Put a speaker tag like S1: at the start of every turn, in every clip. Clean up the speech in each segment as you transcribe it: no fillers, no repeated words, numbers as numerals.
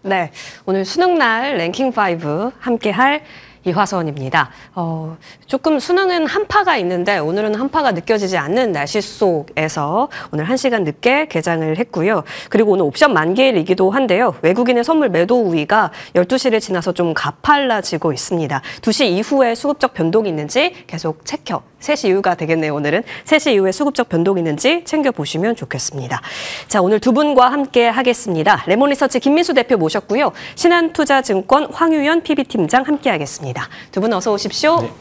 S1: 네, 오늘 수능날 랭킹5 함께할 이화선입니다. 조금 수능은 한파가 있는데 오늘은 한파가 느껴지지 않는 날씨 속에서 오늘 1시간 늦게 개장을 했고요. 그리고 오늘 옵션 만개일이기도 한데요. 외국인의 선물 매도 우위가 12시를 지나서 좀 가팔라지고 있습니다. 2시 이후에 수급적 변동이 있는지 계속 체크. 3시 이후가 되겠네요, 오늘은. 3시 이후에 수급적 변동이 있는지 챙겨보시면 좋겠습니다. 자, 오늘 두 분과 함께 하겠습니다. 레몬리서치 김민수 대표 모셨고요. 신한투자증권 황유연 PB팀장 함께 하겠습니다. 두 분 어서 오십시오. 네.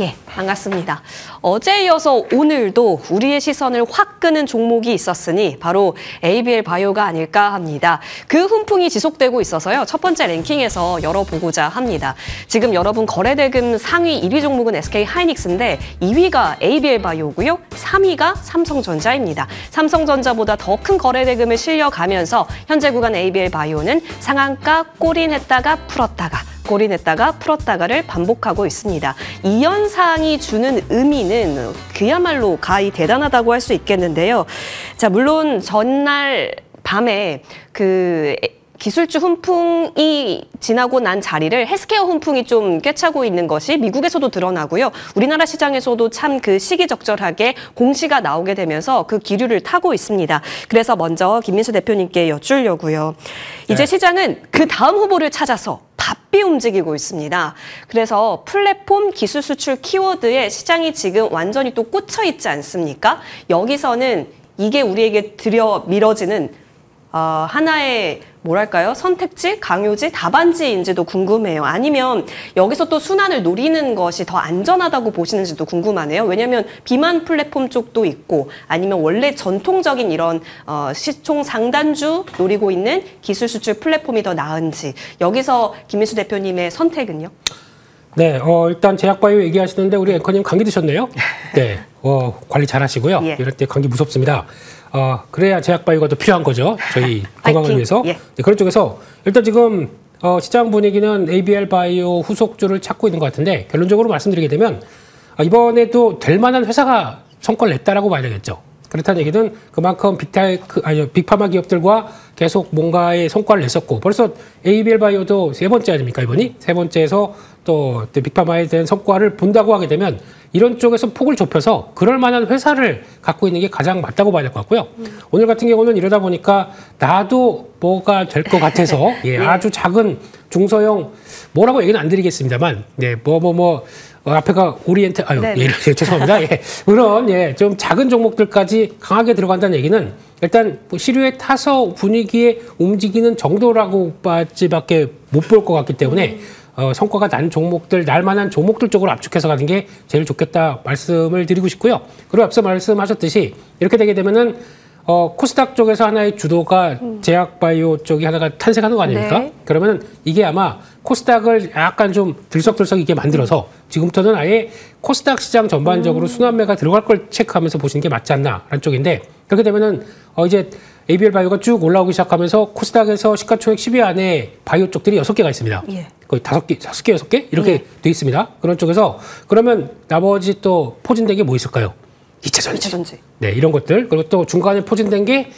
S1: 예, 반갑습니다. 어제 이어서 오늘도 우리의 시선을 확 끄는 종목이 있었으니 바로 ABL 바이오가 아닐까 합니다. 그 훈풍이 지속되고 있어서요. 첫 번째 랭킹에서 열어보고자 합니다. 지금 여러분 거래대금 상위 1위 종목은 SK 하이닉스인데 2위가 ABL 바이오고요. 3위가 삼성전자입니다. 삼성전자보다 더 큰 거래대금을 실려가면서 현재 구간 ABL 바이오는 상한가 꼬린했다가 풀었다가 꼬린했다가 풀었다가를 반복하고 있습니다. 이 현상이 주는 의미는 그야말로 가히 대단하다고 할 수 있겠는데요. 자, 물론 전날 밤에 그 기술주 훈풍이 지나고 난 자리를 헬스케어 훈풍이 좀 꿰차고 있는 것이 미국에서도 드러나고요. 우리나라 시장에서도 참 그 시기적절하게 공시가 나오게 되면서 그 기류를 타고 있습니다. 그래서 먼저 김민수 대표님께 여쭈려고요. 이제 시장은 그 다음 후보를 찾아서 바삐 움직이고 있습니다. 그래서 플랫폼 기술 수출 키워드에 시장이 지금 완전히 또 꽂혀 있지 않습니까? 여기서는 이게 우리에게 밀어지는 하나의 뭐랄까요? 선택지, 강요지, 답안지인지도 궁금해요. 아니면 여기서 또 순환을 노리는 것이 더 안전하다고 보시는지도 궁금하네요. 왜냐하면 비만 플랫폼 쪽도 있고 아니면 원래 전통적인 이런 시총 상단주 노리고 있는 기술 수출 플랫폼이 더 나은지 여기서 김민수 대표님의 선택은요?
S2: 네, 일단 제약바이오 얘기하시는데 우리 앵커님 감기 드셨네요. 네, 관리 잘 하시고요. 예. 이럴 때 감기 무섭습니다. 그래야 제약바이오가 더 필요한 거죠. 저희 건강을 위해서. 예. 네, 그런 쪽에서 일단 지금 시장 분위기는 ABL 바이오 후속주를 찾고 있는 것 같은데 결론적으로 말씀드리게 되면 이번에도 될 만한 회사가 성과를 냈다라고 봐야 되겠죠. 그렇다는 얘기는 그만큼 빅파마 기업들과 계속 뭔가의 성과를 냈었고 벌써 ABL 바이오도 3번째 아닙니까 이번이? 3번째에서 또 빅파마에 대한 성과를 본다고 하게 되면 이런 쪽에서 폭을 좁혀서 그럴 만한 회사를 갖고 있는 게 가장 맞다고 봐야 될 것 같고요. 오늘 같은 경우는 이러다 보니까 나도 뭐가 될 것 같아서 아주 작은 중소형 뭐라고 얘기는 안 드리겠습니다만 앞에가 오리엔트 죄송합니다. 그런 좀 작은 종목들까지 강하게 들어간다는 얘기는 일단 시류에 타서 분위기에 움직이는 정도라고 밖에 못 볼 것 같기 때문에 성과가 난 종목들, 날만한 종목들 쪽으로 압축해서 가는 게 제일 좋겠다 말씀을 드리고 싶고요. 그리고 앞서 말씀하셨듯이 이렇게 되게 되면은 코스닥 쪽에서 하나의 주도가 제약바이오 쪽이 하나가 탄생하는 거 아닙니까? 네. 그러면 이게 아마 코스닥을 약간 좀 들썩들썩 있게 만들어서 지금부터는 아예 코스닥 시장 전반적으로 순환매가 들어갈 걸 체크하면서 보시는 게 맞지 않나라는 쪽인데 그렇게 되면은 이제 ABL 바이오가 쭉 올라오기 시작하면서 코스닥에서 시가총액 10위 안에 바이오 쪽들이 6개가 있습니다. 예. 거의 5개, 6개 이렇게 돼 있습니다. 그런 쪽에서 그러면 나머지 또 포진된 게 뭐 있을까요? 2차 전지. 네, 이런 것들. 그리고 또 중간에 포진된 게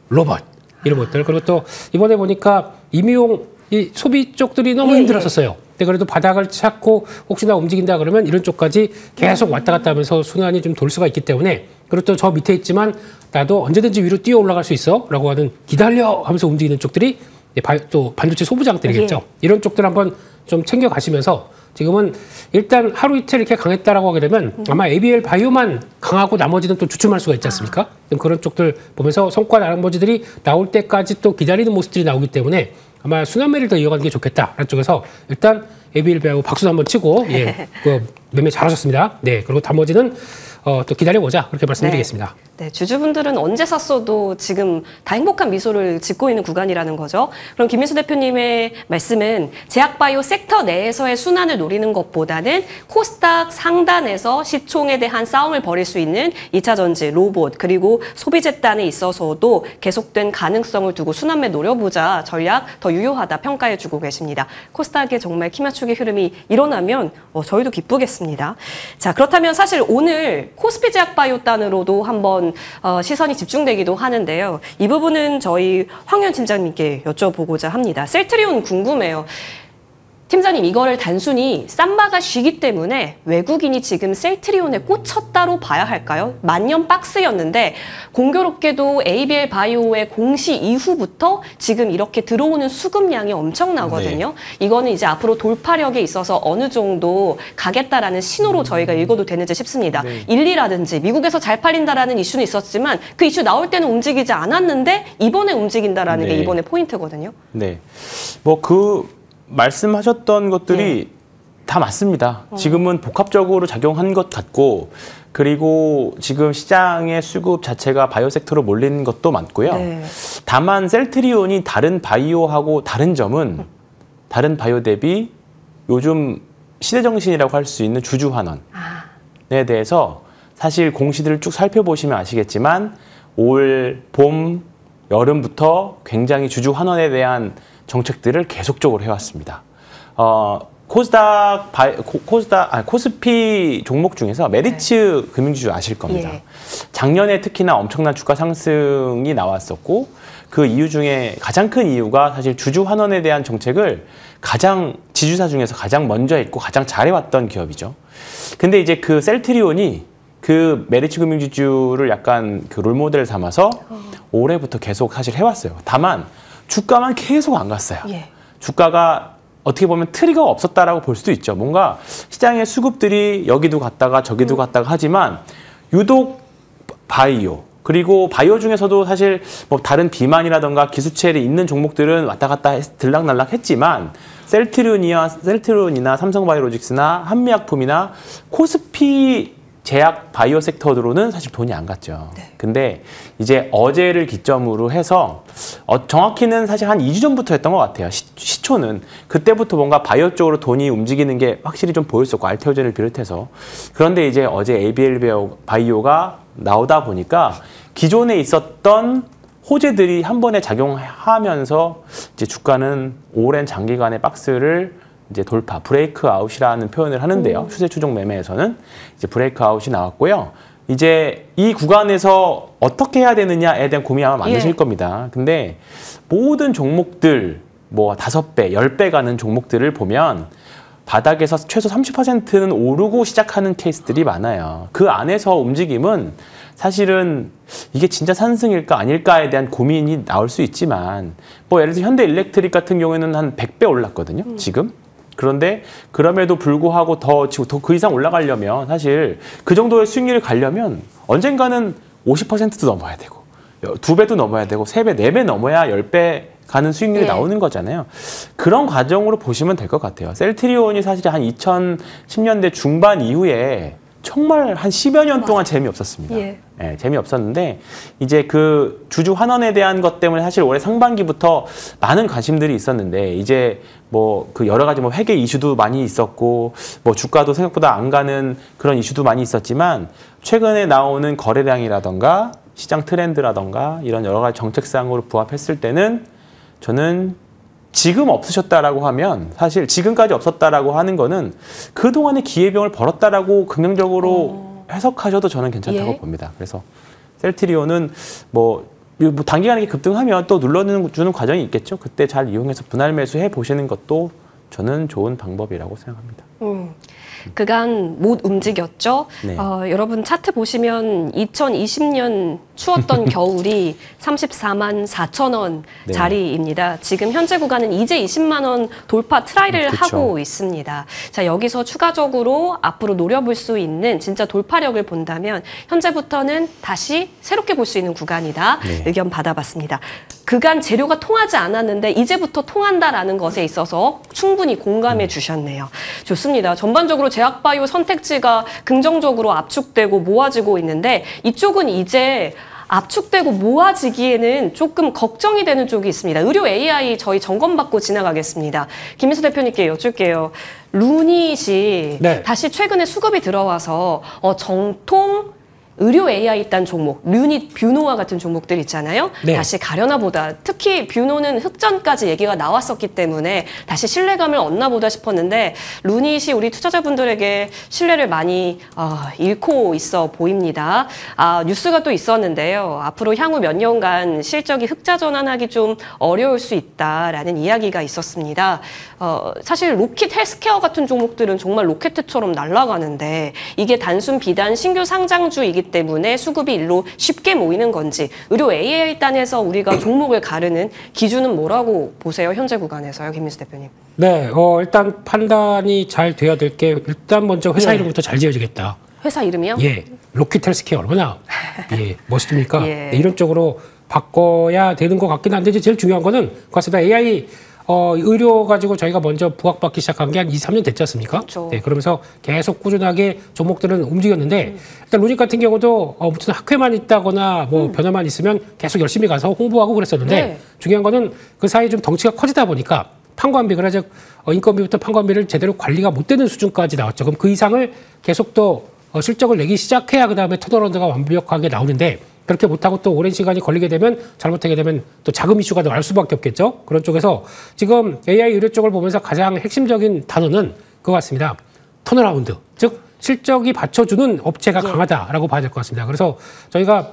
S2: 로봇. 이런 것들. 그리고 또 이번에 보니까 임용 이 소비 쪽들이 너무 힘들었었어요. 근데 그래도 바닥을 찾고 혹시나 움직인다 그러면 이런 쪽까지 계속 왔다 갔다 하면서 순환이 좀 돌 수가 있기 때문에 그리고 또 저 밑에 있지만 나도 언제든지 위로 뛰어 올라갈 수 있어 라고 하는 기다려 하면서 움직이는 쪽들이 또 반도체 소부장들이겠죠. 이런 쪽들 한번 좀 챙겨가시면서 지금은 일단 하루 이틀 이렇게 강했다라고 하게 되면 아마 ABL 바이오만 강하고 나머지는 또 주춤할 수가 있지 않습니까? 그런 쪽들 보면서 성과 나머지들이 나올 때까지 또 기다리는 모습들이 나오기 때문에 아마 순환매를 더 이어가는 게 좋겠다라는 쪽에서 일단 ABL 바이오 박수 한번 치고 매매 잘하셨습니다. 네, 그리고 나머지는 또 기다려보자 그렇게 말씀드리겠습니다.
S1: 네, 주주분들은 언제 샀어도 지금 다 행복한 미소를 짓고 있는 구간이라는 거죠. 그럼 김민수 대표님의 말씀은 제약바이오 섹터 내에서의 순환을 노리는 것보다는 코스닥 상단에서 시총에 대한 싸움을 벌일 수 있는 2차 전지, 로봇, 그리고 소비 재단에 있어서도 계속된 가능성을 두고 순환매 노려보자 전략 더 유효하다 평가해주고 계십니다. 코스닥에 정말 키맞추기 흐름이 일어나면 저희도 기쁘겠습니다. 자, 그렇다면 사실 오늘 코스피 제약바이오 단으로도 한번 그런 시선이 집중되기도 하는데요. 이 부분은 저희 황현 팀장님께 여쭤보고자 합니다. 셀트리온 궁금해요. 팀장님, 이거를 단순히 삼바가 쉬기 때문에 외국인이 지금 셀트리온에 꽂혔다로 봐야 할까요? 만년 박스였는데 공교롭게도 ABL 바이오의 공시 이후부터 지금 이렇게 들어오는 수급량이 엄청나거든요. 네. 이거는 이제 앞으로 돌파력에 있어서 어느 정도 가겠다라는 신호로 저희가 읽어도 되는지 싶습니다. 네. 1리라든지 미국에서 잘 팔린다라는 이슈는 있었지만 그 이슈 나올 때는 움직이지 않았는데 이번에 움직인다라는 게 이번에 포인트거든요.
S3: 네. 말씀하셨던 것들이 다 맞습니다. 지금은 복합적으로 작용한 것 같고 그리고 지금 시장의 수급 자체가 바이오 섹터로 몰리는 것도 맞고요. 네. 다만 셀트리온이 다른 바이오하고 다른 점은 다른 바이오 대비 요즘 시대정신이라고 할 수 있는 주주환원에 대해서 사실 공시들을 쭉 살펴보시면 아시겠지만 올, 봄, 여름부터 굉장히 주주환원에 대한 정책들을 계속적으로 해왔습니다. 코스피 종목 중에서 메리츠 금융지주 아실 겁니다. 예. 작년에 특히나 엄청난 주가 상승이 나왔었고 그 이유 중에 가장 큰 이유가 사실 주주 환원에 대한 정책을 지주사 중에서 가장 먼저 했고 가장 잘해왔던 기업이죠. 근데 이제 그 셀트리온이 그 메리츠 금융지주를 약간 그 롤모델을 삼아서 올해부터 계속 사실 해왔어요. 다만 주가만 계속 안 갔어요. 예. 주가가 어떻게 보면 트리거가 없었다라고 볼 수도 있죠. 뭔가 시장의 수급들이 여기도 갔다가 저기도 갔다가 하지만 유독 바이오 그리고 바이오 중에서도 사실 뭐 다른 비만이라던가 기수체에 있는 종목들은 왔다 갔다 들락날락 했지만 셀트리온이나 삼성바이오로직스나 한미약품이나 코스피 제약 바이오 섹터로는 사실 돈이 안 갔죠. 네. 근데 이제 어제를 기점으로 해서 정확히는 사실 한 2주 전부터 했던 것 같아요. 시초는. 그때부터 뭔가 바이오 쪽으로 돈이 움직이는 게 확실히 좀 보였었고 알테오젠을 비롯해서. 그런데 이제 어제 ABL 바이오가 나오다 보니까 기존에 있었던 호재들이 한 번에 작용하면서 이제 주가는 오랜 장기간의 박스를 이제 돌파, 브레이크 아웃이라는 표현을 하는데요. 추세 추종 매매에서는 이제 브레이크 아웃이 나왔고요. 이제 이 구간에서 어떻게 해야 되느냐에 대한 고민이 아마 많으실 겁니다. 근데 모든 종목들 뭐 5배, 10배 가는 종목들을 보면 바닥에서 최소 30%는 오르고 시작하는 케이스들이 많아요. 그 안에서 움직임은 사실은 이게 진짜 산승일까 아닐까에 대한 고민이 나올 수 있지만 뭐 예를 들어 현대일렉트릭 같은 경우에는 한 100배 올랐거든요. 지금. 그런데 그럼에도 불구하고 더 그 이상 올라가려면 사실 그 정도의 수익률을 가려면 언젠가는 50%도 넘어야 되고 2배도 넘어야 되고 3배, 4배 넘어야 10배 가는 수익률이 나오는 거잖아요. 그런 과정으로 보시면 될 것 같아요. 셀트리온이 사실 한 2010년대 중반 이후에 정말 한 10여 년 동안 재미없었습니다. 예, 재미없었는데 이제 그 주주 환원에 대한 것 때문에 사실 올해 상반기부터 많은 관심들이 있었는데 이제 뭐 그 여러 가지 뭐 회계 이슈도 많이 있었고 뭐 주가도 생각보다 안 가는 그런 이슈도 많이 있었지만 최근에 나오는 거래량이라던가 시장 트렌드라던가 이런 여러 가지 정책상으로 부합했을 때는 저는 지금 없으셨다라고 하면 사실 지금까지 없었다라고 하는 거는 그동안의 기회비용을 벌었다라고 긍정적으로 해석하셔도 저는 괜찮다고 봅니다. 그래서 셀트리온은 뭐 단기간에 급등하면 또 눌러주는 과정이 있겠죠. 그때 잘 이용해서 분할 매수해 보시는 것도 저는 좋은 방법이라고 생각합니다.
S1: 그간 못 움직였죠.
S3: 네.
S1: 여러분 차트 보시면 2020년 추웠던 겨울이 34만 4천 원 자리입니다. 지금 현재 구간은 이제 20만 원 돌파 트라이를 하고 있습니다. 자, 여기서 추가적으로 앞으로 노려볼 수 있는 진짜 돌파력을 본다면 현재부터는 다시 새롭게 볼 수 있는 구간이다. 의견 받아봤습니다. 그간 재료가 통하지 않았는데 이제부터 통한다라는 것에 있어서 충분히 공감해 주셨네요. 좋습니다. 전반적으로 제약바이오 선택지가 긍정적으로 압축되고 모아지고 있는데 이쪽은 이제 압축되고 모아지기에는 조금 걱정이 되는 쪽이 있습니다. 의료 AI 저희 점검받고 지나가겠습니다. 김민수 대표님께 여쭐게요. 루닛이 다시 최근에 수급이 들어와서 정통 의료 AI 딴 종목, 류닛, 뷰노와 같은 종목들 있잖아요.
S2: 네.
S1: 다시 가려나 보다. 특히 뷰노는 흑전까지 얘기가 나왔었기 때문에 다시 신뢰감을 얻나 보다 싶었는데 루닛이 우리 투자자분들에게 신뢰를 많이 잃고 있어 보입니다. 뉴스가 또 있었는데요. 앞으로 향후 몇 년간 실적이 흑자 전환하기 좀 어려울 수 있다라는 이야기가 있었습니다. 사실 로킷 헬스케어 같은 종목들은 정말 로켓처럼 날아가는데 이게 단순 비단 신규 상장주이기 때문에 수급이 일로 쉽게 모이는 건지 의료 AI 단에서 우리가 종목을 가르는 기준은 뭐라고 보세요? 현재 구간에서요, 김민수 대표님.
S2: 네, 일단 판단이 잘 돼야 될 게 일단 먼저 회사 이름부터 잘 지어지겠다.
S1: 회사 이름이요?
S2: 예, 로킷 헬스케어 얼마나 멋있습니까?
S1: 예.
S2: 네, 이런 쪽으로 바꿔야 되는 것 같긴 한데 제일 중요한 거는 그렇습니다. AI 의료 가지고 저희가 먼저 부각받기 시작한 게 한 2, 3년 됐지 않습니까?
S1: 그렇죠.
S2: 네, 그러면서 계속 꾸준하게 종목들은 움직였는데 일단 루닛 같은 경우도 무슨 학회만 있다거나 뭐 변화만 있으면 계속 열심히 가서 홍보하고 그랬었는데
S1: 네.
S2: 중요한 거는 그 사이 좀 덩치가 커지다 보니까 판관비, 그래서 인건비부터 판관비를 제대로 관리가 못 되는 수준까지 나왔죠. 그럼 그 이상을 계속 또 실적을 내기 시작해야 그다음에 턴어라운드가 완벽하게 나오는데 그렇게 못하고 또 오랜 시간이 걸리게 되면 잘못하게 되면 또 자금 이슈가 나올 수밖에 없겠죠. 그런 쪽에서 지금 AI 의료 쪽을 보면서 가장 핵심적인 단어는 그거 같습니다. 턴어라운드, 즉 실적이 받쳐주는 업체가 강하다라고 봐야 될 것 같습니다. 그래서 저희가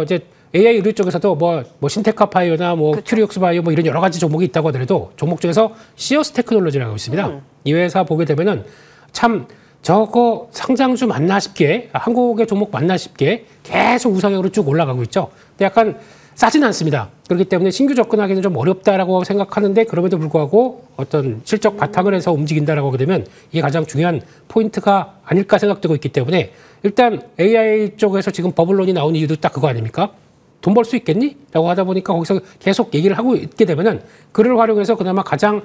S2: 이제 AI 의료 쪽에서도 뭐 신테카 바이오나 뭐 큐리옥스 바이오 뭐 이런 여러 가지 종목이 있다고 하더라도 종목 중에서 시어스 테크놀로지라고 있습니다. 이 회사 보게 되면은 참 저거 상장주 맞나 싶게 한국의 종목 맞나 싶게 계속 우상향으로 쭉 올라가고 있죠. 근데 약간 싸진 않습니다. 그렇기 때문에 신규 접근하기는 좀 어렵다라고 생각하는데 그럼에도 불구하고 어떤 실적 바탕을 해서 움직인다라고 하게 되면 이게 가장 중요한 포인트가 아닐까 생각되고 있기 때문에 일단 AI 쪽에서 지금 버블론이 나온 이유도 딱 그거 아닙니까? 돈 벌 수 있겠니? 라고 하다 보니까 거기서 계속 얘기를 하고 있게 되면은 그를 활용해서 그나마 가장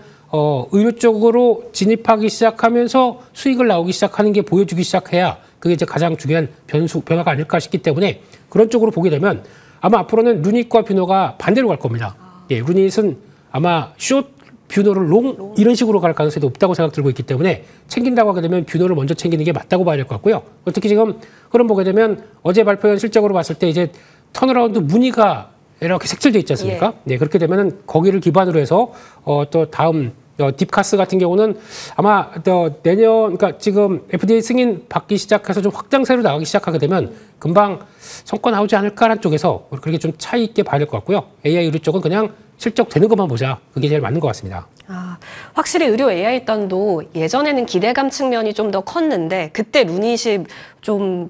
S2: 의료 쪽으로 진입하기 시작하면서 수익을 나오기 시작하는 게 보여주기 시작해야 그게 이제 가장 중요한 변화가 아닐까 싶기 때문에 그런 쪽으로 보게 되면 아마 앞으로는 루닛과 뷰노가 반대로 갈 겁니다. 예, 루닛은 아마 숏, 뷰노를 롱 이런 식으로 갈 가능성이 높다고 생각 들고 있기 때문에 챙긴다고 하게 되면 뷰노를 먼저 챙기는 게 맞다고 봐야 될 것 같고요. 특히 지금 흐름 보게 되면 어제 발표한 실적으로 봤을 때 이제 턴어라운드 문의가 이렇게 색칠돼 있지 않습니까? 네, 그렇게 되면은 거기를 기반으로 해서 또 다음 딥카스 같은 경우는 아마 내년, 그러니까 지금 FDA 승인 받기 시작해서 좀 확장세로 나가기 시작하게 되면 금방 성과 나오지 않을까라는 쪽에서 그렇게 좀 차이 있게 봐야 될 것 같고요. AI 의료 쪽은 그냥 실적 되는 것만 보자. 그게 제일 맞는 것 같습니다.
S1: 확실히 의료 AI 단도 예전에는 기대감 측면이 좀 더 컸는데 그때 루닛이 좀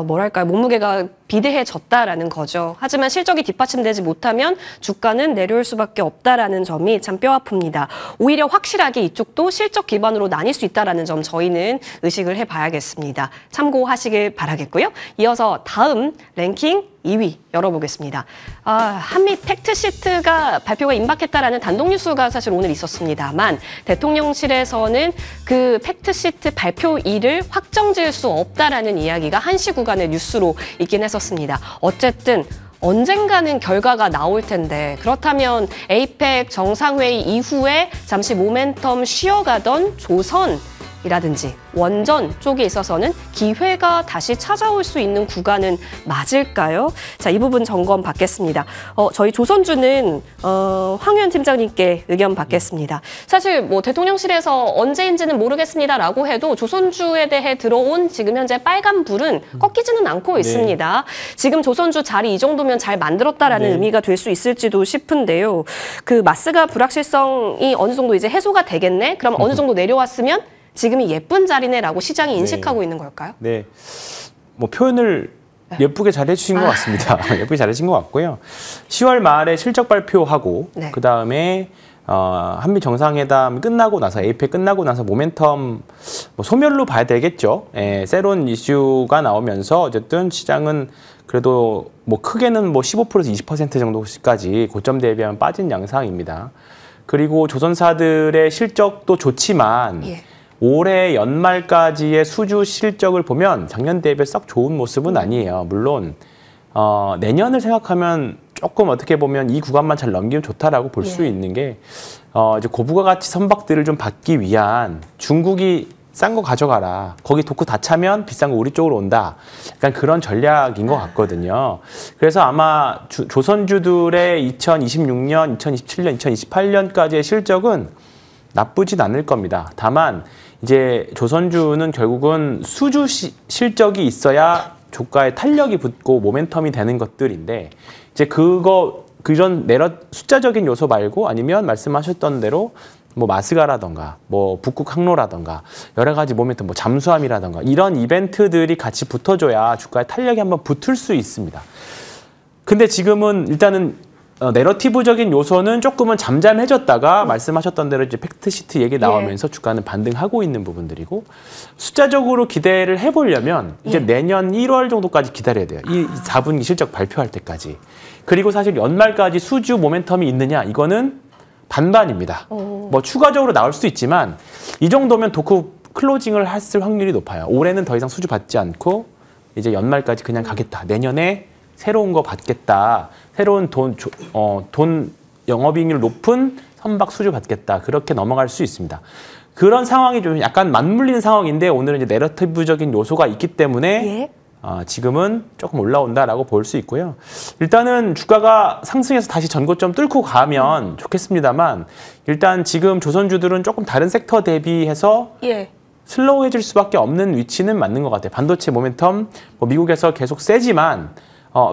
S1: 뭐랄까요, 몸무게가 비대해졌다라는 거죠. 하지만 실적이 뒷받침되지 못하면 주가는 내려올 수밖에 없다라는 점이 참 뼈아픕니다. 오히려 확실하게 이쪽도 실적 기반으로 나뉠 수 있다라는 점 저희는 의식을 해봐야겠습니다. 참고하시길 바라겠고요. 이어서 다음 랭킹 2위 열어보겠습니다. 한미 팩트시트가 발표가 임박했다라는 단독 뉴스가 사실 오늘 있었습니다만 대통령실에서는 그 팩트시트 발표일을 확정지을 수 없다라는 이야기가 한시 구간의 뉴스로 있긴 했었습니다. 어쨌든 언젠가는 결과가 나올 텐데 그렇다면 에이펙 정상회의 이후에 잠시 모멘텀 쉬어가던 조선이라든지 원전 쪽에 있어서는 기회가 다시 찾아올 수 있는 구간은 맞을까요? 자, 이 부분 점검 받겠습니다. 저희 조선주는 황유현 팀장님께 의견 받겠습니다. 사실 뭐 대통령실에서 언제인지는 모르겠습니다라고 해도 조선주에 대해 들어온 지금 현재 빨간 불은 꺾이지는 않고 있습니다. 지금 조선주 자리 이 정도면 잘 만들었다라는 의미가 될 수 있을지도 싶은데요. 그 마스가 불확실성이 어느 정도 이제 해소가 되겠네? 그럼 어느 정도 내려왔으면 지금이 예쁜 자리네라고 시장이 인식하고 있는 걸까요?
S3: 네, 뭐 표현을 예쁘게 잘 해주신 것 같습니다. 예쁘게 잘 해주신 것 같고요. 10월 말에 실적 발표하고 그 다음에 한미 정상회담 끝나고 나서 에이펙 끝나고 나서 모멘텀 소멸로 봐야 되겠죠. 새로운 이슈가 나오면서 어쨌든 시장은 그래도 뭐 크게는 뭐 15%에서 20% 정도까지 고점 대비하면 빠진 양상입니다. 그리고 조선사들의 실적도 좋지만 올해 연말까지의 수주 실적을 보면 작년 대비 썩 좋은 모습은 아니에요. 물론 내년을 생각하면 조금 어떻게 보면 이 구간만 잘 넘기면 좋다라고 볼 수 있는 게 이제 고부가 가치 선박들을 좀 받기 위한 중국이 싼 거 가져가라. 거기 도크 다 차면 비싼 거 우리 쪽으로 온다. 약간 그런 전략인 것 같거든요. 그래서 아마 조선주들의 2026년, 2027년, 2028년까지의 실적은 나쁘진 않을 겁니다. 다만 이제 조선주는 결국은 수주 실적이 있어야 주가에 탄력이 붙고 모멘텀이 되는 것들인데 이제 그런 숫자적인 요소 말고 아니면 말씀하셨던 대로 뭐 마스가라던가 뭐 북극 항로라던가 여러 가지 모멘텀 뭐 잠수함이라던가 이런 이벤트들이 같이 붙어줘야 주가에 탄력이 한번 붙을 수 있습니다. 근데 지금은 일단은 내러티브적인 요소는 조금은 잠잠해졌다가 말씀하셨던 대로 이제 팩트시트 얘기 나오면서 주가는 반등하고 있는 부분들이고 숫자적으로 기대를 해보려면 이제 내년 1월 정도까지 기다려야 돼요. 이 4분기 실적 발표할 때까지. 그리고 사실 연말까지 수주 모멘텀이 있느냐 이거는 반반입니다. 뭐 추가적으로 나올 수도 있지만 이 정도면 도크 클로징을 했을 확률이 높아요. 올해는 더 이상 수주 받지 않고 이제 연말까지 그냥 가겠다. 내년에 새로운 거 받겠다. 새로운 돈 영업이익률 높은 선박 수주 받겠다. 그렇게 넘어갈 수 있습니다. 그런 상황이 좀 약간 맞물리는 상황인데 오늘은 이제 내러티브적인 요소가 있기 때문에 지금은 조금 올라온다라고 볼 수 있고요. 일단은 주가가 상승해서 다시 전고점 뚫고 가면 좋겠습니다만 일단 지금 조선주들은 조금 다른 섹터 대비해서 슬로우해질 수밖에 없는 위치는 맞는 것 같아요. 반도체 모멘텀 뭐 미국에서 계속 세지만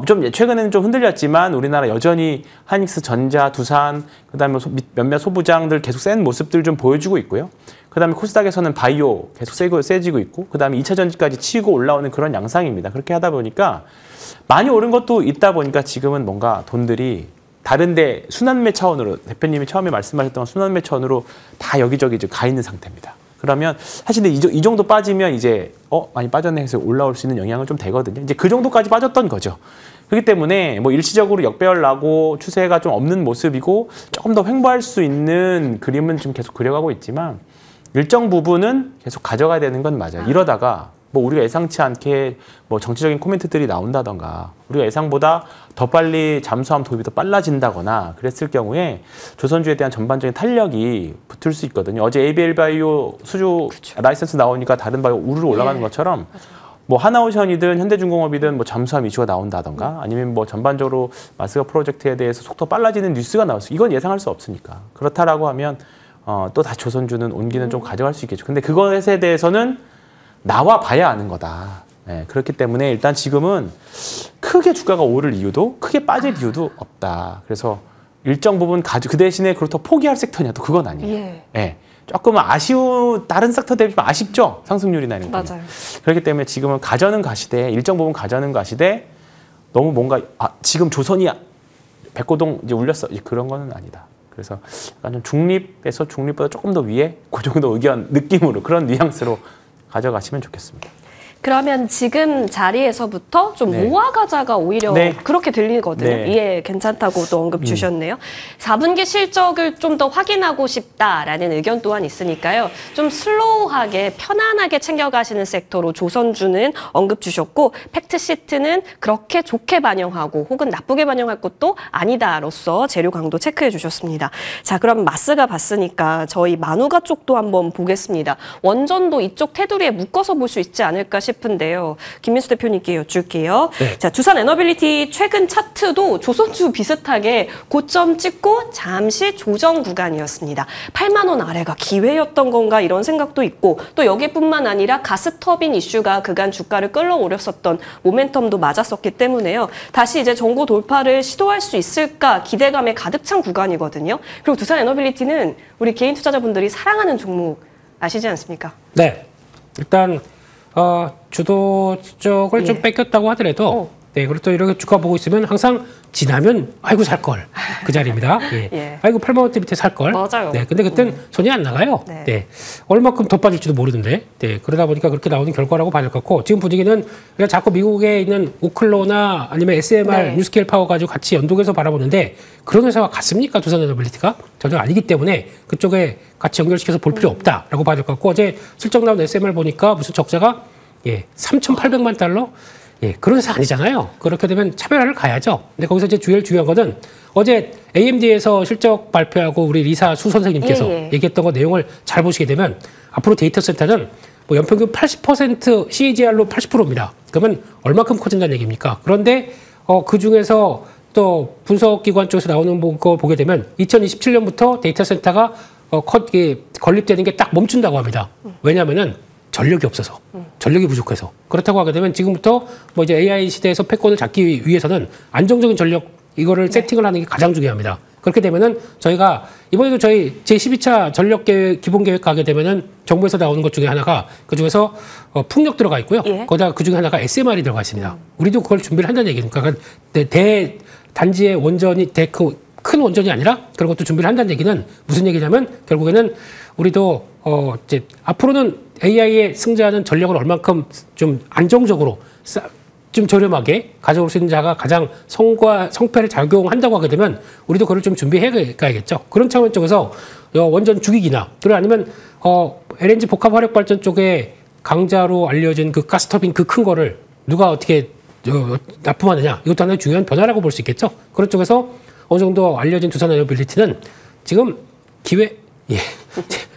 S3: 좀 최근에는 좀 흔들렸지만 우리나라 여전히 하이닉스, 전자, 두산, 그다음에 몇몇 소부장들 계속 센 모습들 좀 보여주고 있고요. 그다음에 코스닥에서는 바이오 계속 세지고 있고 그다음에 2차 전지까지 치고 올라오는 그런 양상입니다. 그렇게 하다 보니까 많이 오른 것도 있다 보니까 지금은 뭔가 돈들이 다른데 순환매 차원으로 대표님이 처음에 말씀하셨던 순환매 차원으로 다 여기저기 가 있는 상태입니다. 그러면 사실 근데 이 정도 빠지면 이제 많이 빠졌네 해서 올라올 수 있는 영향은 좀 되거든요. 이제 그 정도까지 빠졌던 거죠. 그렇기 때문에 뭐 일시적으로 역배열 나고 추세가 좀 없는 모습이고 조금 더 횡보할 수 있는 그림은 좀 계속 그려가고 있지만 일정 부분은 계속 가져가야 되는 건 맞아요. 이러다가 뭐 우리가 예상치 않게 뭐 정치적인 코멘트들이 나온다던가 우리가 예상보다 더 빨리 잠수함 도입이 더 빨라진다거나 그랬을 경우에 조선주에 대한 전반적인 탄력이 붙을 수 있거든요. 어제 ABL 바이오 수주 라이센스 나오니까 다른 바이오 우르르 올라가는 것처럼 뭐 하나오션이든 현대중공업이든 뭐 잠수함 이슈가 나온다던가 아니면 뭐 전반적으로 마스가 프로젝트에 대해서 속도 빨라지는 뉴스가 나올 수 이건 예상할 수 없으니까 그렇다라고 하면 또 다시 조선주는 온기는 좀 가져갈 수 있겠죠. 근데 그것에 대해서는 나와 봐야 아는 거다. 네, 그렇기 때문에 일단 지금은 크게 주가가 오를 이유도 크게 빠질 이유도 없다. 그래서 일정 부분 그 대신에 그렇다고 포기할 섹터냐 또 그건 아니에요. 네, 조금 다른 섹터 대비 아쉽죠. 상승률이나 이런 거.
S1: 맞아요.
S3: 그렇기 때문에 지금은 가져는 가시되 일정 부분 가져는 가시되 너무 뭔가 지금 조선이 백고동 이제 울렸어 그런 거는 아니다. 그래서 약간 좀 중립보다 조금 더 위에 그 정도 의견 느낌으로 그런 뉘앙스로 가져가시면 좋겠습니다.
S1: 그러면 지금 자리에서부터 좀 모아가자가 오히려 그렇게 들리거든요. 예, 괜찮다고 또 언급 주셨네요. 4분기 실적을 좀 더 확인하고 싶다라는 의견 또한 있으니까요. 좀 슬로우하게 편안하게 챙겨가시는 섹터로 조선주는 언급 주셨고 팩트시트는 그렇게 좋게 반영하고 혹은 나쁘게 반영할 것도 아니다로서 재료 강도 체크해 주셨습니다. 자, 그럼 마스가 봤으니까 저희 만우가 쪽도 한번 보겠습니다. 원전도 이쪽 테두리에 묶어서 볼 수 있지 않을까 싶은데요. 김민수 대표님께 여쭐게요. 자, 두산 에너빌리티 최근 차트도 조선주 비슷하게 고점 찍고 잠시 조정 구간이었습니다. 8만 원 아래가 기회였던 건가 이런 생각도 있고 또 여기뿐만 아니라 가스터빈 이슈가 그간 주가를 끌어올렸었던 모멘텀도 맞았었기 때문에요. 다시 이제 전고 돌파를 시도할 수 있을까 기대감에 가득 찬 구간이거든요. 그리고 두산 에너빌리티는 우리 개인 투자자분들이 사랑하는 종목 아시지 않습니까?
S2: 네. 일단 주도 쪽을 좀 뺏겼다고 하더라도 그리고 또 이렇게 주가 보고 있으면 항상 지나면 아이고 살 걸 그 자리입니다. 아이고 8만 원대 밑에 살 걸.
S1: 맞아요.
S2: 근데 그땐 손이 안 나가요. 얼마큼 더 빠질지도 모르는데. 그러다 보니까 그렇게 나오는 결과라고 봐야 될 것 같고 지금 분위기는 그냥 자꾸 미국에 있는 오클로나 아니면 SMR 뉴스케일 파워 가지고 같이 연동해서 바라보는데 그런 회사와 같습니까? 두산에너빌리티가 전혀 아니기 때문에 그쪽에 같이 연결시켜서 볼 필요 없다라고 봐야 될 것 같고 어제 실적 나온 SMR 보니까 무슨 적자가 3,800만 달러. 그런 회사 아니잖아요. 그렇게 되면 차별화를 가야죠. 근데 거기서 이제 중요한 거는 어제 AMD에서 실적 발표하고 우리 리사 수 선생님께서 얘기했던 거 내용을 잘 보시게 되면 앞으로 데이터 센터는 뭐 연평균 80% CAGR로 80%입니다. 그러면 얼마큼 커진다는 얘기입니까? 그런데 그 중에서 또 분석기관 쪽에서 나오는 거 보게 되면 2027년부터 데이터 센터가 건립되는 게 딱 멈춘다고 합니다. 왜냐하면은 전력이 없어서, 전력이 부족해서. 그렇다고 하게 되면 지금부터 뭐 이제 AI 시대에서 패권을 잡기 위해서는 안정적인 전력 이거를 세팅을 하는 게 가장 중요합니다. 그렇게 되면은 저희가 이번에도 저희 제12차 전력 계획 기본 계획 가게 되면은 정부에서 나오는 것 중에 하나가 그 중에서 풍력 들어가 있고요.
S1: 예.
S2: 거기다 그 중에 하나가 SMR이 들어가 있습니다. 우리도 그걸 준비를 한다는 얘기니까 단지의 원전이 큰 원전이 아니라 그런 것도 준비를 한다는 얘기는 무슨 얘기냐면 결국에는 우리도 이제 앞으로는 AI의 승자는 전력을 얼만큼 좀 안정적으로 좀 저렴하게 가져올 수 있는 자가 가장 성패를 작용한다고 하게 되면 우리도 그걸 좀 준비해 가야겠죠. 그런 차원 쪽에서 원전 주기기나 그리고 아니면 LNG 복합 화력 발전 쪽에 강자로 알려진 그 가스터빈 그 큰 거를 누가 어떻게 납품하느냐 이것도 하나의 중요한 변화라고 볼 수 있겠죠. 그런 쪽에서 어느 정도 알려진 두산에너빌리티는 지금 기회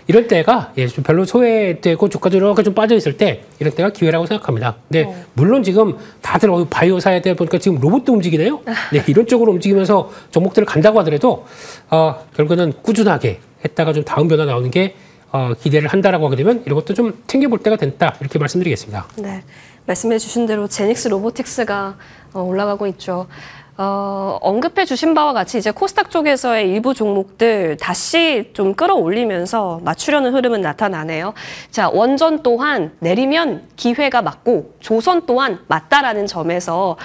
S2: 이럴 때가 좀 별로 소외되고 주가도 이렇게 좀 빠져 있을 때 이럴 때가 기회라고 생각합니다. 근데 물론 지금 다들 바이오 사회다 보니까 지금 로봇도 움직이네요. 네, 이런 쪽으로 움직이면서 종목들을 간다고 하더라도 결국에는 꾸준하게 했다가 좀 다음 변화 나오는 게 기대를 한다라고 하게 되면 이런 것도 좀 챙겨볼 때가 됐다 이렇게 말씀드리겠습니다.
S1: 네, 말씀해 주신 대로 제닉스 로보틱스가 올라가고 있죠. 언급해 주신 바와 같이 이제 코스닥 쪽에서의 일부 종목들 다시 좀 끌어올리면서 맞추려는 흐름은 나타나네요. 자, 원전 또한 내리면 기회가 맞고 조선 또한 맞다라는 점에서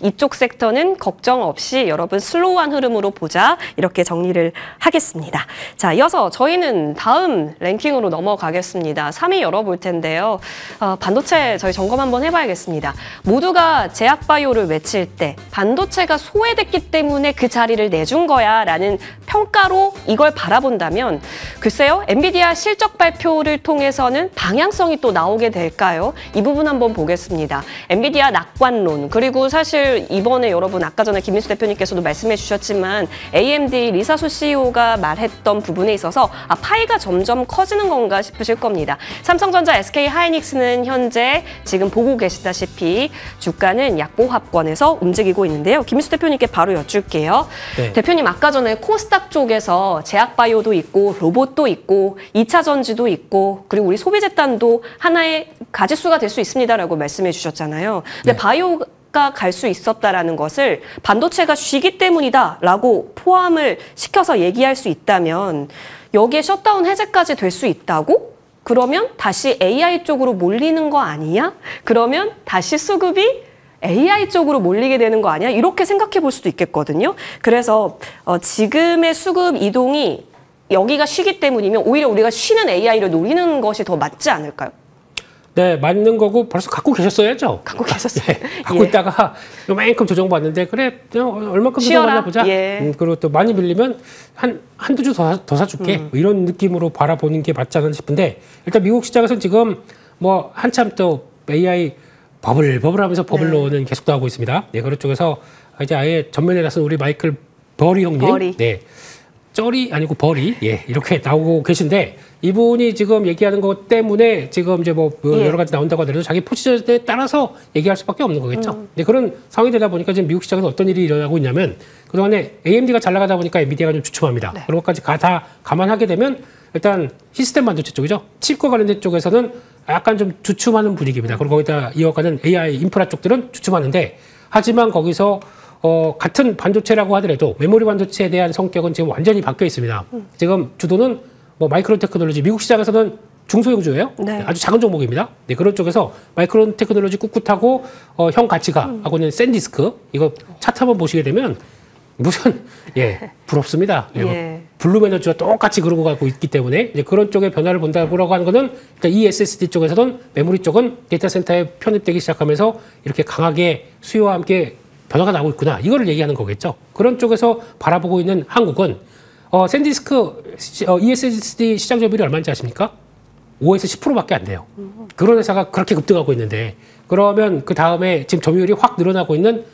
S1: 이쪽 섹터는 걱정 없이 여러분 슬로우한 흐름으로 보자 이렇게 정리를 하겠습니다. 자, 이어서 저희는 다음 랭킹으로 넘어가겠습니다. 3위 열어볼 텐데요. 반도체 저희 점검 한번 해봐야겠습니다. 모두가 제약바이오를 외칠 때 반도체가 소외됐기 때문에 그 자리를 내준 거야 라는 평가로 이걸 바라본다면 글쎄요, 엔비디아 실적 발표를 통해서는 방향성이 또 나오게 될까요? 이 부분 한번 보겠습니다. 엔비디아 낙관론, 그리고 사실 이번에 여러분 아까 전에 김민수 대표님께서도 말씀해 주셨지만 AMD 리사수 CEO가 말했던 부분에 있어서 파이가 점점 커지는 건가 싶으실 겁니다. 삼성전자, SK하이닉스는 현재 지금 보고 계시다시피 주가는 약보합권에서 움직이고 있는데요. 김민수 대표님께 바로 여쭐게요.
S2: 네.
S1: 대표님 아까 전에 코스닥 쪽에서 제약바이오도 있고 로봇도 있고 2차 전지도 있고 그리고 우리 소비재단도 하나의 가지수가 될 수 있습니다라고 말씀해 주셨잖아요. 근데
S2: 네.
S1: 바이오가 갈 수 있었다라는 것을 반도체가 쉬기 때문이다라고 포함을 시켜서 얘기할 수 있다면 여기에 셧다운 해제까지 될 수 있다고? 그러면 다시 AI 쪽으로 몰리는 거 아니야? 그러면 다시 수급이 AI 쪽으로 몰리게 되는 거 아니야? 이렇게 생각해 볼 수도 있겠거든요. 그래서 지금의 수급 이동이 여기가 쉬기 때문이면 오히려 우리가 쉬는 AI를 노리는 것이 더 맞지 않을까요?
S2: 네, 맞는 거고 벌써 갖고 계셨어야죠.
S1: 갖고 계셨어요.
S2: 네, 갖고 있다가 요만큼 조정받는데 그래 얼마큼 조정받나 보자.
S1: 예.
S2: 그리고 또 많이 빌리면 한두 주 더 사줄게. 뭐 이런 느낌으로 바라보는 게 맞지 않나 싶은데 일단 미국 시장에서는 지금 뭐 한참 또 AI 버블하면서 버블로는 계속 나오고 있습니다. 네, 그런 쪽에서 이제 아예 전면에 나선 우리 마이클 버리 형님.
S1: 버리.
S2: 네. 쩔이 아니고 벌이 이렇게 나오고 계신데 이분이 지금 얘기하는 것 때문에 지금 이제 뭐 여러 가지 나온다고 하더라도 자기 포지션에 따라서 얘기할 수밖에 없는 거겠죠. 네, 그런 상황이 되다 보니까 지금 미국 시장에서 어떤 일이 일어나고 있냐면 그동안에 AMD가 잘 나가다 보니까 엔비디아가 좀 주춤합니다.
S1: 네.
S2: 그런 것까지 다 감안하게 되면 일단 시스템 반도체 쪽이죠. 칩과 관련된 쪽에서는 약간 좀 주춤하는 분위기입니다. 그리고 거기다 이어가는 AI 인프라 쪽들은 주춤하는데 하지만 거기서 같은 반도체라고 하더라도 메모리 반도체에 대한 성격은 지금 완전히 바뀌어 있습니다. 지금 주도는 뭐 마이크론 테크놀로지 미국 시장에서는 중소형주예요.
S1: 네.
S2: 아주 작은 종목입니다. 네, 그런 쪽에서 마이크론 테크놀로지 꿋꿋하고 형 가치가 하고는 샌디스크 이거 차트 한번 보시게 되면 무슨 부럽습니다.
S1: 예.
S2: 블룸 에너지와 똑같이 그러고 가고 있기 때문에 이제 그런 쪽의 변화를 본다고 하는 거는 일단 이 SSD 쪽에서는 메모리 쪽은 데이터 센터에 편입되기 시작하면서 이렇게 강하게 수요와 함께 변화가 나오고 있구나. 이거를 얘기하는 거겠죠. 그런 쪽에서 바라보고 있는 한국은 샌디스크 ESSD 시장 점유율이 얼마인지 아십니까? 5에서 10%밖에 안 돼요. 그런 회사가 그렇게 급등하고 있는데 그러면 그 다음에 지금 점유율이 확 늘어나고 있는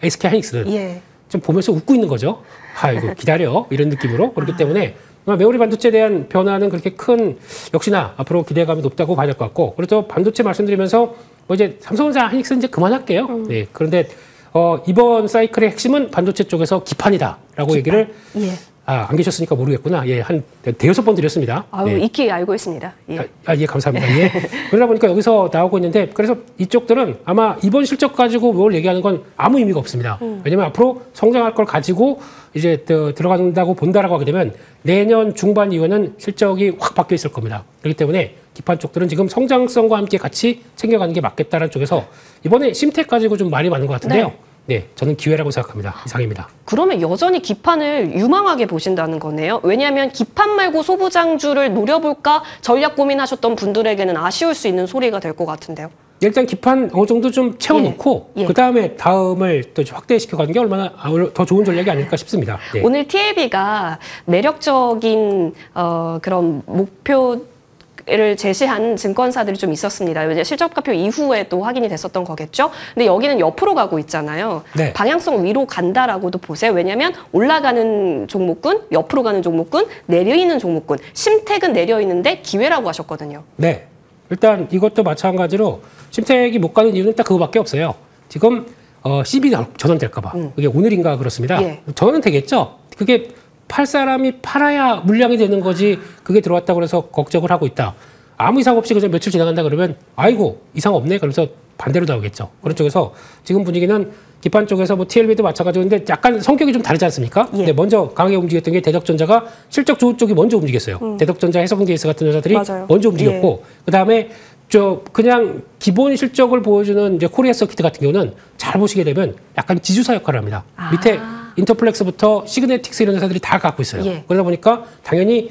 S2: SK 하이닉스는 좀 보면서 웃고 있는 거죠. 아이고 기다려 이런 느낌으로 그렇기 때문에 메모리 반도체에 대한 변화는 그렇게 큰 역시나 앞으로 기대감이 높다고 봐야 될 것 같고 그래서 반도체 말씀드리면서 뭐 이제 삼성전자 하이닉스 이제 그만할게요. 네, 그런데 이번 사이클의 핵심은 반도체 쪽에서 기판이다라고 얘기를 안 계셨으니까 모르겠구나. 예, 한 대여섯 번 드렸습니다.
S1: 아유,
S2: 네.
S1: 익히 알고 있습니다. 예.
S2: 예, 감사합니다. 예. 그러다 보니까 여기서 나오고 있는데, 그래서 이쪽들은 아마 이번 실적 가지고 뭘 얘기하는 건 아무 의미가 없습니다. 왜냐면 앞으로 성장할 걸 가지고 이제 들어간다고 본다라고 하게 되면 내년 중반 이후에는 실적이 확 바뀌어 있을 겁니다. 그렇기 때문에 기판 쪽들은 지금 성장성과 함께 같이 챙겨가는 게 맞겠다는 쪽에서 이번에 심텍 가지고 좀 말이 많은 것 같은데요. 네, 저는 기회라고 생각합니다. 이상입니다.
S1: 그러면 여전히 기판을 유망하게 보신다는 거네요. 왜냐하면 기판 말고 소부장주를 노려볼까 전략 고민하셨던 분들에게는 아쉬울 수 있는 소리가 될 것 같은데요.
S2: 일단 기판 어느 정도 좀 채워놓고 그다음에 다음을 또 확대시켜가는 게 얼마나 더 좋은 전략이 아닐까 싶습니다. 네.
S1: 오늘 TLB가 매력적인 그런 목표 를 제시한 증권사들이 좀 있었습니다. 이제 실적 발표 이후에 또 확인이 됐었던 거겠죠. 근데 여기는 옆으로 가고 있잖아요.
S2: 네.
S1: 방향성 위로 간다라고도 보세요. 왜냐하면 올라가는 종목군, 옆으로 가는 종목군, 내려있는 종목군. 심택은 내려있는데 기회라고 하셨거든요.
S2: 네. 일단 이것도 마찬가지로 심택이 못 가는 이유는 딱 그거밖에 없어요. 지금 CB 전환될까 봐. 그게 오늘인가 그렇습니다.
S1: 예.
S2: 전환은 되겠죠. 그게 팔 사람이 팔아야 물량이 되는 거지 그게 들어왔다고 해서 걱정을 하고 있다. 아무 이상 없이 그냥 며칠 지나간다 그러면 아이고 이상 없네 그러면서 반대로 나오겠죠. 그런 쪽에서 지금 분위기는 기판 쪽에서 뭐 TLB도 마찬가지인데 약간 성격이 좀 다르지 않습니까?
S1: 예.
S2: 근데 먼저 강하게 움직였던 게 대덕전자가 실적 좋은 쪽이 먼저 움직였어요. 대덕전자, 해성DS 같은 회사들이
S1: 맞아요.
S2: 먼저 움직였고 그다음에 그냥 기본 실적을 보여주는 이제 코리아 서킷 같은 경우는 잘 보시게 되면 약간 지주사 역할을 합니다. 밑에 인터플렉스부터 시그네틱스 이런 회사들이 다 갖고 있어요.
S1: 예.
S2: 그러다 보니까 당연히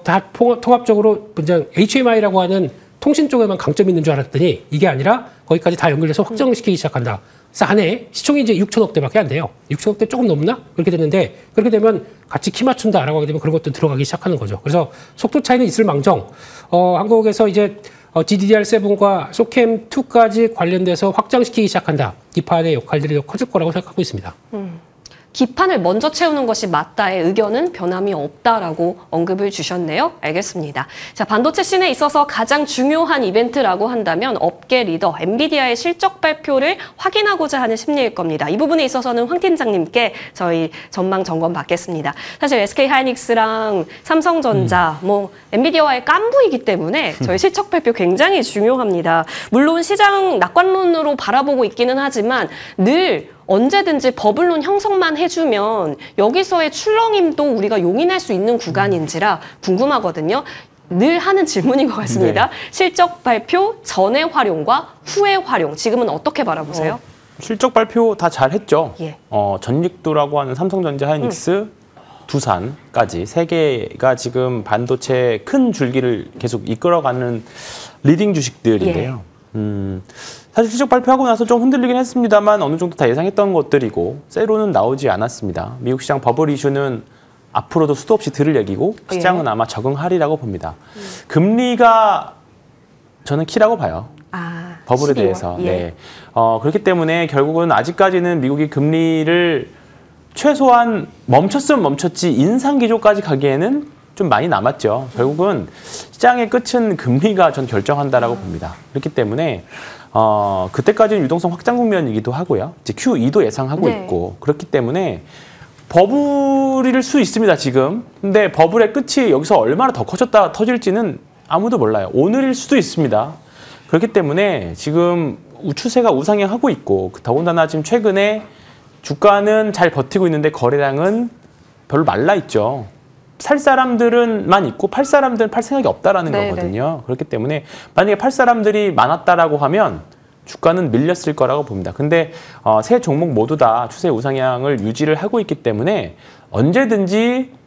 S2: 다 통합적으로 이제 HMI라고 하는 통신 쪽에만 강점이 있는 줄 알았더니 이게 아니라 거기까지 다 연결해서 확장시키기 시작한다. 그래서 한 해 시총이 이제 6천억 대밖에 안 돼요. 6천억 대 조금 넘나? 그렇게 됐는데 그렇게 되면 같이 키 맞춘다라고 하게 되면 그런 것도 들어가기 시작하는 거죠. 그래서 속도 차이는 있을 망정 한국에서 이제 GDDR7과 소캠2까지 관련돼서 확장시키기 시작한다. 기판의 역할들이 더 커질 거라고 생각하고 있습니다.
S1: 기판을 먼저 채우는 것이 맞다의 의견은 변함이 없다라고 언급을 주셨네요. 알겠습니다. 자, 반도체 씬에 있어서 가장 중요한 이벤트라고 한다면 업계 리더 엔비디아의 실적 발표를 확인하고자 하는 심리일 겁니다. 이 부분에 있어서는 황 팀장님께 저희 전망 점검 받겠습니다. 사실 SK하이닉스랑 삼성전자, 엔비디아와의 깐부이기 때문에 저희 실적 발표 굉장히 중요합니다. 물론 시장 낙관론으로 바라보고 있기는 하지만 늘 언제든지 버블론 형성만 해주면 여기서의 출렁임도 우리가 용인할 수 있는 구간인지라 궁금하거든요. 늘 하는 질문인 것 같습니다. 네. 실적 발표 전의 활용과 후의 활용, 지금은 어떻게 바라보세요?
S3: 실적 발표 다 잘했죠.
S1: 예.
S3: 전직도라고 하는 삼성전자, 하이닉스, 두산까지 세 개가 지금 반도체 큰 줄기를 계속 이끌어가는 리딩 주식들인데요. 사실 실적 발표하고 나서 좀 흔들리긴 했습니다만 어느 정도 다 예상했던 것들이고 새로는 나오지 않았습니다. 미국 시장 버블 이슈는 앞으로도 수도 없이 들을 얘기고 시장은 아마 적응하리라고 봅니다. 금리가 저는 키라고 봐요. 버블에 12월. 대해서.
S1: 예.
S3: 네. 그렇기 때문에 결국은 아직까지는 미국이 금리를 최소한 멈췄으면 멈췄지 인상 기조까지 가기에는 좀 많이 남았죠. 결국은 시장의 끝은 금리가 전 결정한다라고 봅니다. 그렇기 때문에 그때까지는 유동성 확장 국면이기도 하고요. 이제 QE도 예상하고 있고 그렇기 때문에 버블일 수 있습니다. 지금. 근데 버블의 끝이 여기서 얼마나 더 커졌다 터질지는 아무도 몰라요. 오늘일 수도 있습니다. 그렇기 때문에 지금 추세가 우상향하고 있고 더군다나 지금 최근에 주가는 잘 버티고 있는데 거래량은 별로 말라 있죠. 살 사람들은만 있고 팔 사람들은 팔 생각이 없다라는 거거든요. 그렇기 때문에 만약에 팔 사람들이 많았다라고 하면 주가는 밀렸을 거라고 봅니다. 근데 세 종목 모두 다 추세 우상향을 유지를 하고 있기 때문에 언제든지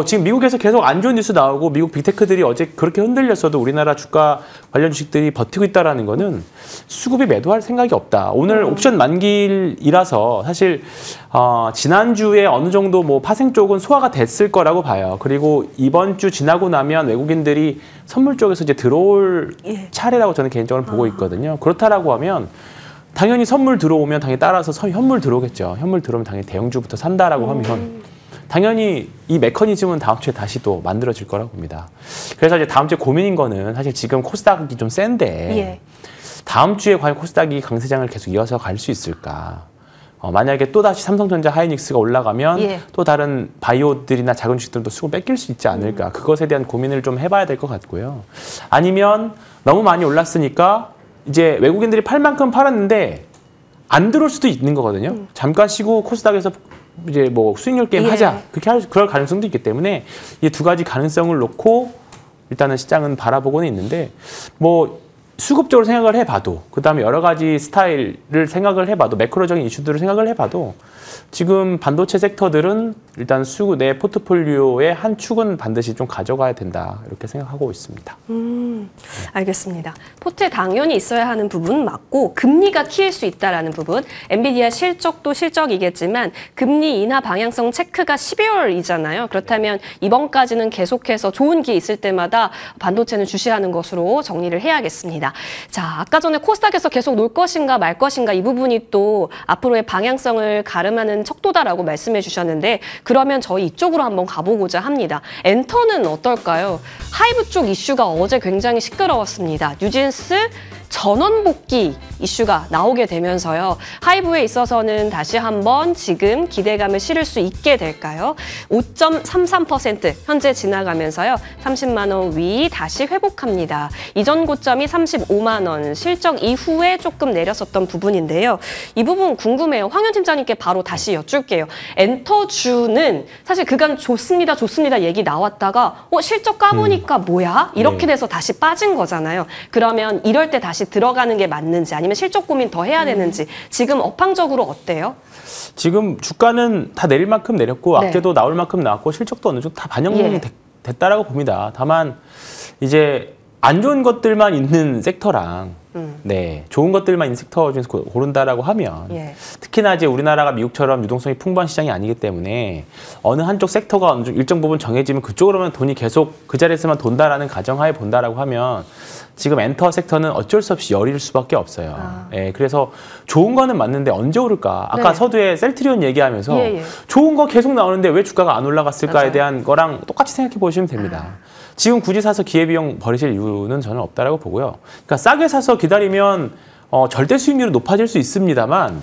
S3: 지금 미국에서 계속 안 좋은 뉴스 나오고 미국 빅테크들이 어제 그렇게 흔들렸어도 우리나라 주가 관련 주식들이 버티고 있다라는 거는 수급이 매도할 생각이 없다. 오늘 옵션 만기일이라서 사실 지난주에 어느 정도 파생 쪽은 소화가 됐을 거라고 봐요. 그리고 이번 주 지나고 나면 외국인들이 선물 쪽에서 이제 들어올 차례라고 저는 개인적으로 보고 있거든요. 그렇다라고 하면 당연히 선물 들어오면 당연히 따라서 현물 들어오겠죠. 현물 들어오면 당연히 대형주부터 산다라고 하면 당연히 이 메커니즘은 다음 주에 다시 또 만들어질 거라고 봅니다. 그래서 이제 다음 주에 고민인 거는 사실 지금 코스닥이 좀 센데
S1: 예.
S3: 다음 주에 과연 코스닥이 강세장을 계속 이어서 갈 수 있을까? 만약에 또다시 삼성전자, 하이닉스가 올라가면
S1: 예.
S3: 또 다른 바이오들이나 작은 주식들도 수급 뺏길 수 있지 않을까. 그것에 대한 고민을 좀 해봐야 될 것 같고요. 아니면 너무 많이 올랐으니까 이제 외국인들이 팔 만큼 팔았는데 안 들어올 수도 있는 거거든요. 잠깐 쉬고 코스닥에서 이제 뭐 수익률 게임
S1: 예.
S3: 하자. 그럴 가능성도 있기 때문에 이 두 가지 가능성을 놓고 일단은 시장은 바라보고는 있는데 뭐 수급적으로 생각을 해봐도 그다음에 여러 가지 스타일을 생각을 해봐도 매크로적인 이슈들을 생각을 해봐도 지금 반도체 섹터들은 일단 내 포트폴리오의 한 축은 반드시 좀 가져가야 된다 이렇게 생각하고 있습니다.
S1: 알겠습니다. 포트에 당연히 있어야 하는 부분 맞고 금리가 키일 수 있다라는 부분. 엔비디아 실적도 실적이겠지만 금리 인하 방향성 체크가 12월이잖아요. 그렇다면 이번까지는 계속해서 좋은 기회 있을 때마다 반도체는 주시하는 것으로 정리를 해야겠습니다. 자, 아까 전에 코스닥에서 계속 놀 것인가 말 것인가 이 부분이 또 앞으로의 방향성을 가름하는 척도다라고 말씀해 주셨는데 그러면 저희 이쪽으로 한번 가보고자 합니다. 엔터는 어떨까요? 하이브 쪽 이슈가 어제 굉장히 시끄러웠습니다. 뉴진스 전원 복귀 이슈가 나오게 되면서요. 하이브에 있어서는 다시 한번 지금 기대감을 실을 수 있게 될까요? 5.33% 현재 지나가면서요. 30만 원 위 다시 회복합니다. 이전 고점이 35만 원 실적 이후에 조금 내렸었던 부분인데요. 이 부분 궁금해요. 황현 팀장님께 바로 다시 여쭐게요. 엔터주는 사실 그간 좋습니다 얘기 나왔다가 실적 까보니까 뭐야? 이렇게 돼서 다시 빠진 거잖아요. 그러면 이럴 때 다시 들어가는 게 맞는지 아니면 실적 고민 더 해야 되는지 지금 업황적으로 어때요?
S3: 지금 주가는 다 내릴 만큼 내렸고
S1: 네.
S3: 악재도 나올 만큼 나왔고 실적도 어느 정도 다 반영됐다라고 봅니다. 다만 이제 안 좋은 것들만 있는 섹터랑 네, 좋은 것들만 있는 섹터 중에서 고른다라고 하면 특히나 이제 우리나라가 미국처럼 유동성이 풍부한 시장이 아니기 때문에 어느 한쪽 섹터가 일정 부분 정해지면 그쪽으로만 돈이 계속 그 자리에서만 돈다라는 가정하에 본다라고 하면 지금 엔터 섹터는 어쩔 수 없이 열릴 수밖에 없어요. 예, 그래서 좋은 거는 맞는데 언제 오를까? 아까
S1: 네.
S3: 서두에 셀트리온 얘기하면서 좋은 거 계속 나오는데 왜 주가가 안 올라갔을까에
S1: 맞아요.
S3: 대한 거랑 똑같이 생각해 보시면 됩니다. 지금 굳이 사서 기회비용 버리실 이유는 저는 없다라고 보고요. 그러니까 싸게 사서 기다리면 절대 수익률이 높아질 수 있습니다만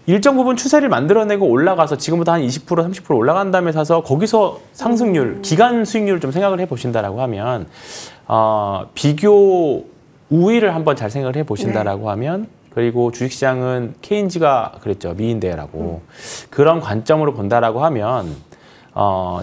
S3: 일정 부분 추세를 만들어내고 올라가서 지금부터 한 20% 30% 올라간 다음에 사서 거기서 상승률, 기간 수익률을 좀 생각을 해보신다라고 하면 비교 우위를 한번 잘 생각을 해보신다라고 하면 그리고 주식시장은 케인즈가 그랬죠. 미인대라고. 그런 관점으로 본다라고 하면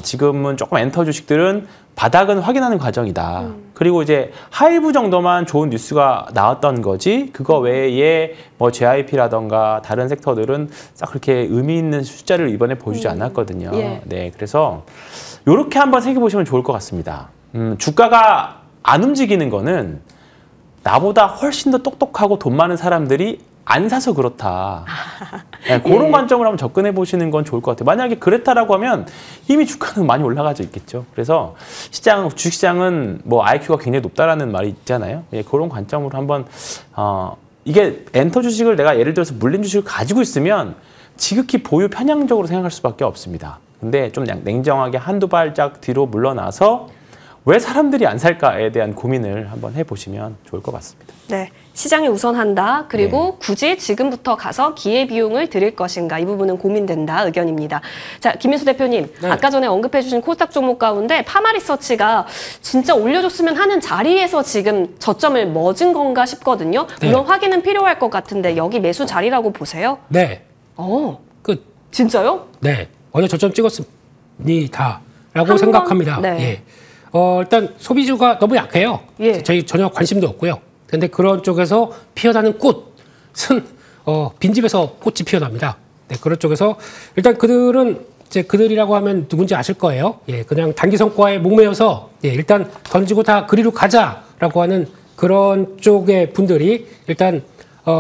S3: 지금은 조금 엔터 주식들은 바닥은 확인하는 과정이다. 그리고 이제 하이브 정도만 좋은 뉴스가 나왔던 거지 그거 외에 뭐 JYP라던가 다른 섹터들은 싹 그렇게 의미 있는 숫자를 이번에 보여주지 않았거든요. 네, 그래서 이렇게 한번 생각해 보시면 좋을 것 같습니다. 주가가 안 움직이는 거는 나보다 훨씬 더 똑똑하고 돈 많은 사람들이 안 사서 그렇다. 네, 그런 관점으로 한번 접근해 보시는 건 좋을 것 같아요. 만약에 그랬다라고 하면 이미 주가는 많이 올라가져 있겠죠. 그래서 주식시장은 뭐 IQ가 굉장히 높다라는 말이 있잖아요. 예, 그런 관점으로 한번 이게 엔터 주식을 내가 예를 들어서 물린 주식을 가지고 있으면 지극히 보유 편향적으로 생각할 수밖에 없습니다. 근데 좀 냉정하게 한두 발짝 뒤로 물러나서 왜 사람들이 안 살까에 대한 고민을 한번 해보시면 좋을 것 같습니다.
S1: 네, 시장이 우선한다. 그리고 굳이 지금부터 가서 기회비용을 드릴 것인가. 이 부분은 고민된다 의견입니다. 자, 김민수 대표님. 아까 전에 언급해 주신 코스닥 종목 가운데 파마리서치가 진짜 올려줬으면 하는 자리에서 지금 저점을 멎은 건가 싶거든요. 물론 확인은 필요할 것 같은데 여기 매수 자리라고 보세요?
S2: 네.
S1: 끝. 진짜요?
S2: 네. 어제 저점 찍었습니다. 라고 생각합니다. 예. 일단 소비주가 너무 약해요. 저희 전혀 관심도 없고요. 근데 그런 쪽에서 피어나는 꽃은 빈집에서 꽃이 피어납니다. 네, 그런 쪽에서 일단 그들은 이제 그들이라고 하면 누군지 아실 거예요. 예, 그냥 단기 성과에 목매여서 일단 던지고 다 그리로 가자라고 하는 그런 쪽의 분들이 일단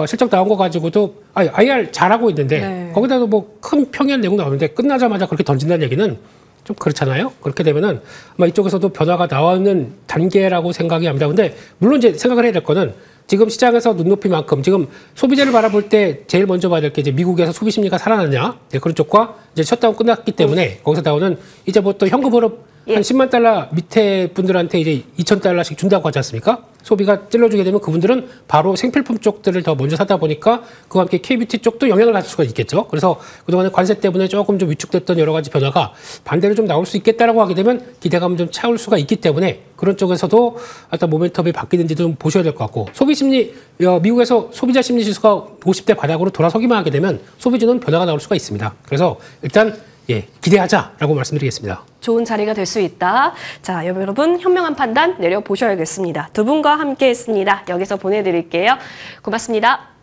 S2: 실적 나온 거 가지고도 IR 잘하고 있는데 거기다도 뭐 큰 평이한 내용 나오는데 끝나자마자 그렇게 던진다는 얘기는 좀 그렇잖아요. 그렇게 되면은 아마 이쪽에서도 변화가 나오는 단계라고 생각이 합니다. 근데 물론 이제 생각을 해야 될 거는 지금 시장에서 눈높이만큼 지금 소비자를 바라볼 때 제일 먼저 봐야 될 게 이제 미국에서 소비 심리가 살아났냐 네, 그런 쪽과 이제 셧다운 끝났기 때문에 거기서 나오는 이제 뭐 또 현금으로 한 10만 달러 밑에 분들한테 이제 2,000달러씩 준다고 하지 않습니까? 소비가 찔러주게 되면 그분들은 바로 생필품 쪽들을 더 먼저 사다 보니까 그와 함께 K뷰티 쪽도 영향을 받을 수가 있겠죠. 그래서 그동안에 관세 때문에 조금 좀 위축됐던 여러 가지 변화가 반대로 좀 나올 수 있겠다라고 하게 되면 기대감을 좀 채울 수가 있기 때문에 그런 쪽에서도 어떤 모멘텀이 바뀌는지도 좀 보셔야 될 것 같고 소비 심리, 미국에서 소비자 심리 지수가 50대 바닥으로 돌아서기만 하게 되면 소비주는 변화가 나올 수가 있습니다. 그래서 일단 예, 기대하자라고 말씀드리겠습니다.
S1: 좋은 자리가 될 수 있다. 자, 여러분 현명한 판단 내려보셔야겠습니다. 두 분과 함께 했습니다. 여기서 보내드릴게요. 고맙습니다.